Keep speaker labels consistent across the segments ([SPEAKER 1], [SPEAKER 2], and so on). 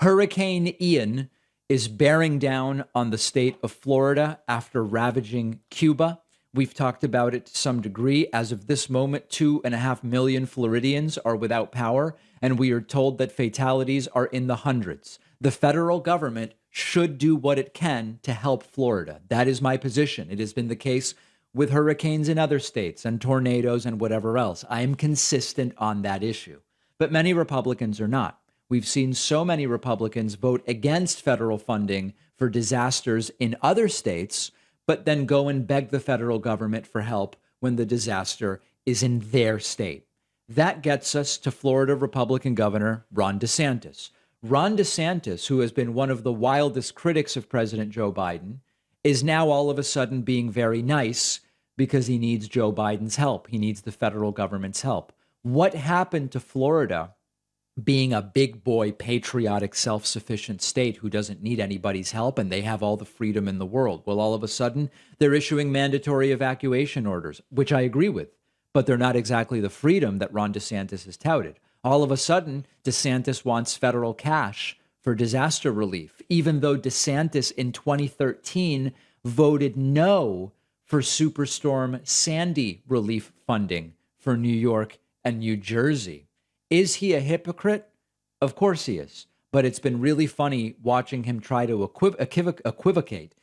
[SPEAKER 1] Hurricane Ian is bearing down on the state of Florida after ravaging Cuba. We've talked about it to some degree. As of this moment, 2.5 million Floridians are without power, and we are told that fatalities are in the hundreds. The federal government should do what it can to help Florida. That is my position. It has been the case with hurricanes in other states and tornadoes and whatever else. I am consistent on that issue. But many Republicans are not. We've seen so many Republicans vote against federal funding for disasters in other states, but then go and beg the federal government for help when the disaster is in their state. That gets us to Florida Republican Governor Ron DeSantis. Ron DeSantis, who has been one of the wildest critics of President Joe Biden, is now all of a sudden being very nice because he needs Joe Biden's help. He needs the federal government's help. What happened to Florida being a big boy, patriotic, self-sufficient state who doesn't need anybody's help and they have all the freedom in the world? Well, all of a sudden, they're issuing mandatory evacuation orders, which I agree with, but they're not exactly the freedom that Ron DeSantis has touted. All of a sudden, DeSantis wants federal cash for disaster relief, even though DeSantis in 2013 voted no for Superstorm Sandy relief funding for New York and New Jersey. Is he a hypocrite? Of course he is. But it's been really funny watching him try to equivocate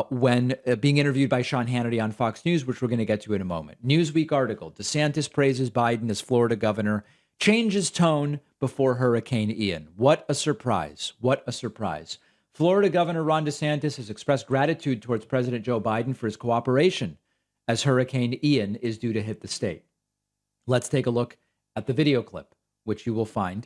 [SPEAKER 1] when being interviewed by Sean Hannity on Fox News, which we're going to get to in a moment. Newsweek article, DeSantis praises Biden as Florida governor, changes tone before Hurricane Ian. What a surprise. What a surprise. Florida Governor Ron DeSantis has expressed gratitude towards President Joe Biden for his cooperation as Hurricane Ian is due to hit the state. Let's take a look at the video clip, which you will find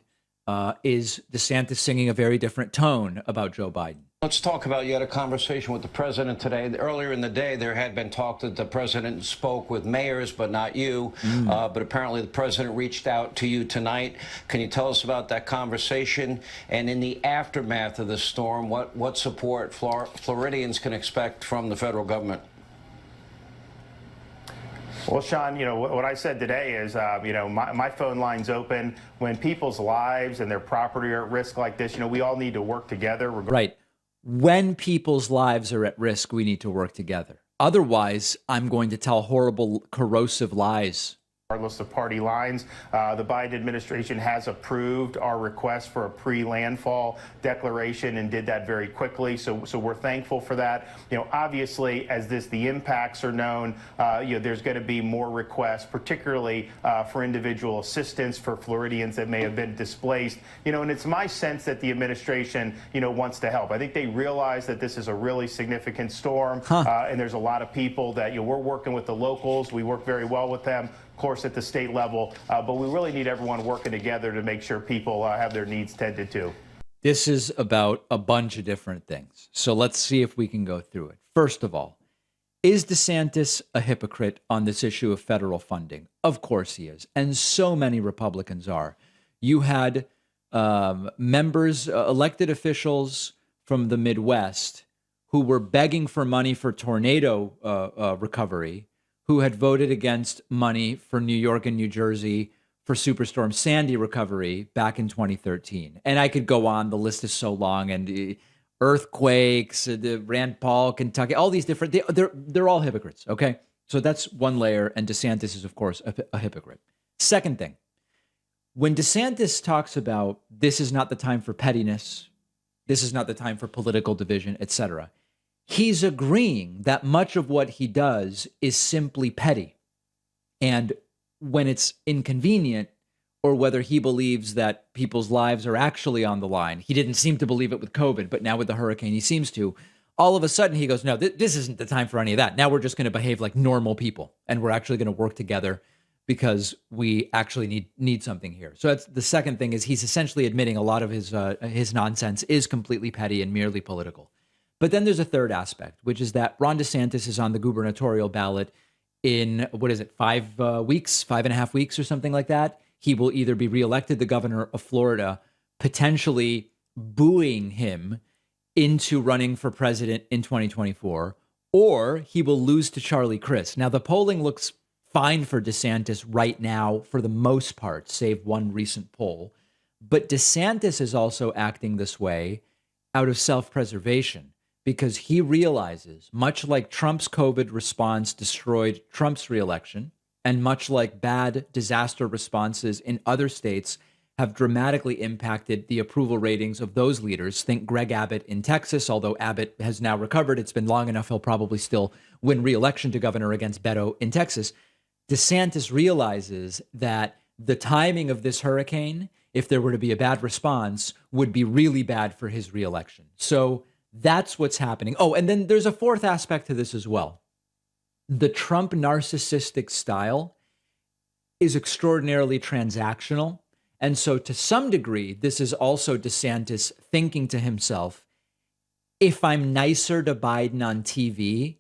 [SPEAKER 1] is DeSantis singing a very different tone about Joe Biden.
[SPEAKER 2] Let's talk about, you had a conversation with the president today. Earlier in the day, there had been talk that the president spoke with mayors, but not you. But apparently the president reached out to you tonight. Can you tell us about that conversation? And in the aftermath of the storm, what support Floridians can expect from the federal government?
[SPEAKER 3] Well, Sean, what I said today is, my phone line's open. When people's lives and their property are at risk like this, we all need to work together.
[SPEAKER 1] Right. When people's lives are at risk, we need to work together. Otherwise, I'm going to tell horrible, corrosive lies.
[SPEAKER 3] Regardless of party lines, the Biden administration has approved our request for a pre-landfall declaration and did that very quickly. So we're thankful for that. Obviously, as the impacts are known, there's going to be more requests, particularly for individual assistance for Floridians that may have been displaced. And it's my sense that the administration, wants to help. I think they realize that this is a really significant storm, and there's a lot of people that we're working with the locals. We work very well with them, of course, at the state level, but we really need everyone working together to make sure people have their needs tended to.
[SPEAKER 1] This is about a bunch of different things. So let's see if we can go through it. First of all, is DeSantis a hypocrite on this issue of federal funding? Of course he is. And so many Republicans are. You had members, elected officials from the Midwest who were begging for money for tornado recovery, who had voted against money for New York and New Jersey for Superstorm Sandy recovery back in 2013. And I could go on. The list is so long. And earthquakes, the Rand Paul, Kentucky, all these different, they're all hypocrites, okay? So that's one layer, and DeSantis is, of course, a hypocrite. Second thing, when DeSantis talks about this is not the time for pettiness, this is not the time for political division, etc., he's agreeing that much of what he does is simply petty. And when it's inconvenient, or whether he believes that people's lives are actually on the line, he didn't seem to believe it with COVID, but now with the hurricane, he seems to. All of a sudden, he goes, no, this isn't the time for any of that. Now we're just going to behave like normal people, and we're actually going to work together because we actually need something here. So that's the second thing, is he's essentially admitting a lot of his nonsense is completely petty and merely political. But then there's a third aspect, which is that Ron DeSantis is on the gubernatorial ballot in, 5.5 weeks or something like that. He will either be reelected the governor of Florida, potentially booing him into running for president in 2024, or he will lose to Charlie Crist. Now, the polling looks fine for DeSantis right now for the most part, save one recent poll. But DeSantis is also acting this way out of self-preservation because he realizes, much like Trump's COVID response destroyed Trump's reelection, and much like bad disaster responses in other states have dramatically impacted the approval ratings of those leaders. Think Greg Abbott in Texas, although Abbott has now recovered. It's been long enough. He'll probably still win re-election to governor against Beto in Texas. DeSantis realizes that the timing of this hurricane, if there were to be a bad response, would be really bad for his reelection. So that's what's happening. Oh, and then there's a fourth aspect to this as well. The Trump narcissistic style is extraordinarily transactional. And so to some degree, this is also DeSantis thinking to himself, if I'm nicer to Biden on TV,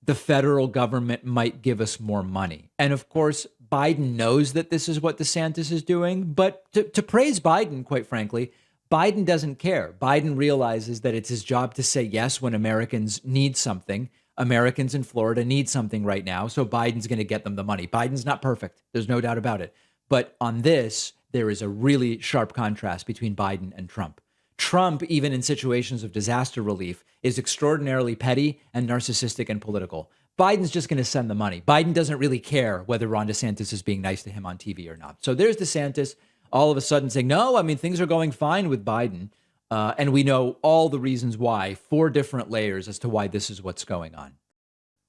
[SPEAKER 1] the federal government might give us more money. And of course, Biden knows that this is what DeSantis is doing. But to praise Biden, quite frankly, Biden doesn't care. Biden realizes that it's his job to say yes when Americans need something. Americans in Florida need something right now. So Biden's going to get them the money. Biden's not perfect. There's no doubt about it. But on this, there is a really sharp contrast between Biden and Trump. Trump, even in situations of disaster relief, is extraordinarily petty and narcissistic and political. Biden's just going to send the money. Biden doesn't really care whether Ron DeSantis is being nice to him on TV or not. So there's DeSantis all of a sudden saying, no, I mean, things are going fine with Biden. And we know all the reasons why, 4 different layers as to why this is what's going on.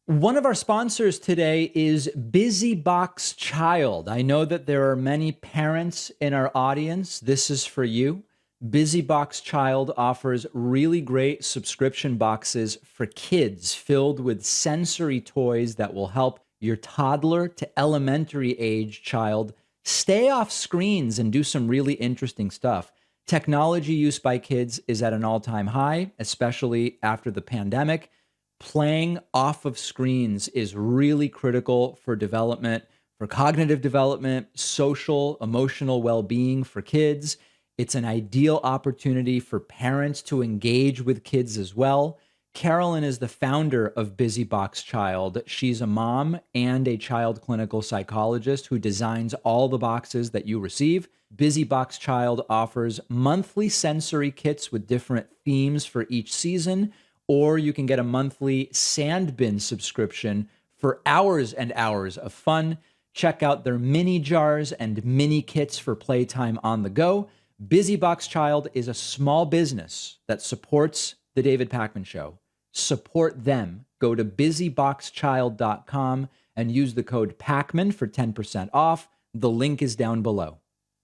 [SPEAKER 1] One of our sponsors today is BusyBox Child. I know that there are many parents in our audience. This is for you. BusyBox Child offers really great subscription boxes for kids filled with sensory toys that will help your toddler to elementary age child stay off screens and do some really interesting stuff. Technology use by kids is at an all-time high, especially after the pandemic. Playing off of screens is really critical for development, for cognitive development, social, emotional well-being for kids. It's an ideal opportunity for parents to engage with kids as well. Carolyn is the founder of BusyBox Child. She's a mom and a child clinical psychologist who designs all the boxes that you receive. BusyBox Child offers monthly sensory kits with different themes for each season, or you can get a monthly sand bin subscription for hours and hours of fun. Check out their mini jars and mini kits for playtime on the go. BusyBox Child is a small business that supports The David Pakman Show. Support them. Go to busyboxchild.com and use the code PAKMAN for 10% off. The link is down below.